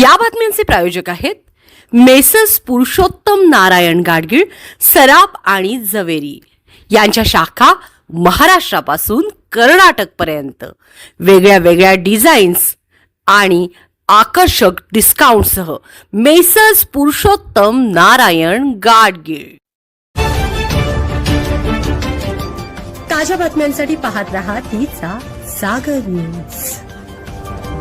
या बातम्यांचे प्रायोजक आहेत मेसर्स पुरुषोत्तम नारायण गाडगीळ, सराफ आणि जवेरी यांच्या शाखा महाराष्ट्रापासून कर्नाटकपर्यंत वेगळ्या वेगळ्या डिझाईन्स आणि आकर्षक डिस्काउंटसह मेसर्स पुरुषोत्तम नारायण गाडगीळ। ताज्या बातम्यांसाठी पाहत रहा तिचा सागर न्यूज।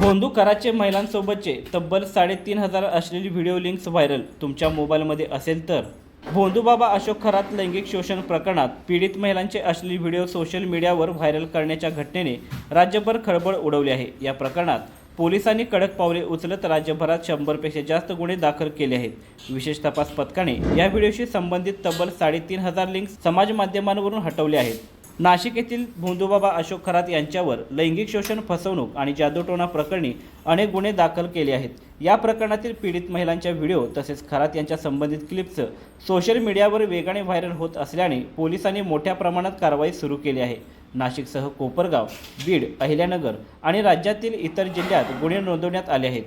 भोंदू कराचे महिलांसोबतचे तब्बल 3,500 अश्लील व्हिडिओ लिंक्स व्हायरल तुमच्या मोबाईलमध्ये असेल तर भोंदू बाबा अशोक खरात लैंगिक शोषण प्रकरणात पीडित महिलांचे अश्लील व्हिडिओ सोशल मीडियावर व्हायरल करण्याच्या घटनेने राज्यभर खळबळ उडवली आहे। या प्रकरणात पोलिसांनी कडक पावले उचलत राज्यभरात 100 पेक्षा जास्त गुन्हे दाखल केले आहेत। विशेष तपास पथकाने या व्हिडिओशी संबंधित तब्बल 3,500 लिंक्स समाज माध्यमांवरून हटवले आहेत। नाशिक येथील भोंदूबाबा अशोक खरात यांच्यावर लैंगिक शोषण, फसवणूक आणि जादूटोणा प्रकरणी अनेक गुन्हे दाखल केले आहेत। या प्रकरणातील पीडित महिलांच्या व्हिडिओ तसेच खरात यांच्या संबंधित क्लिप्स सोशल मीडियावर वेगाने व्हायरल होत असल्याने पोलिसांनी मोठ्या प्रमाणात कारवाई सुरू केली आहे। नाशिकसह कोपरगाव, बीड, अहिल्यानगर आणि राज्यातील इतर जिल्ह्यात गुन्हे नोंदवण्यात आले आहेत।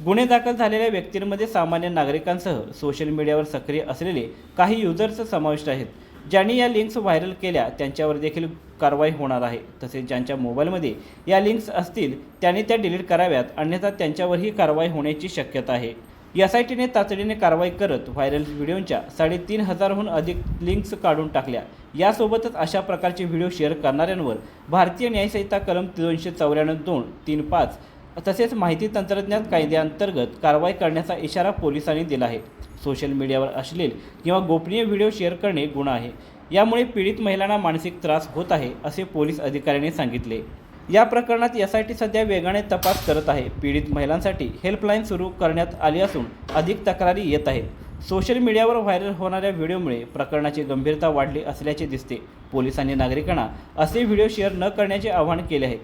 गुन्हे दाखल झालेल्या व्यक्तींमध्ये सामान्य नागरिकांसह सोशल मीडियावर सक्रिय असलेले काही युजर्स समाविष्ट आहेत। ज्यांनी या लिंक्स व्हायरल केल्या त्यांच्यावर देखील कारवाई होणार आहे। तसेच ज्यांच्या मोबाईलमध्ये या लिंक्स असतील त्यांनी त्या डिलीट कराव्यात, अन्यथा त्यांच्यावरही कारवाई होण्याची शक्यता आहे। SITने तातडीने कारवाई करत व्हायरल व्हिडिओच्या 3,500हून अधिक लिंक्स काढून टाकल्या। यासोबतच अशा प्रकारचे व्हिडिओ शेअर करणाऱ्यांवर भारतीय न्यायसंहिता कलम 294(2)(3)(5) तसेच माहिती तंत्रज्ञान कायद्याअंतर्गत कारवाई करण्याचा इशारा पोलिसांनी दिला आहे। सोशल मीडियावर अश्लील किंवा गोपनीय व्हिडिओ शेअर करणे गुन्हा आहे। यामुळे पीडित महिलांना मानसिक त्रास होत आहे असे पोलीस अधिकाऱ्यांनी सांगितले। या प्रकरणात SIT सध्या वेगाने तपास करत आहे। पीडित महिलांसाठी हेल्पलाईन सुरू करण्यात आली असून अधिक तक्रारी येत आहेत। सोशल मीडियावर व्हायरल होणाऱ्या व्हिडिओमुळे प्रकरणाची गंभीरता वाढली असल्याचे दिसते। पोलिसांनी नागरिकांना असे व्हिडिओ शेअर न करण्याचे आवाहन केले आहे।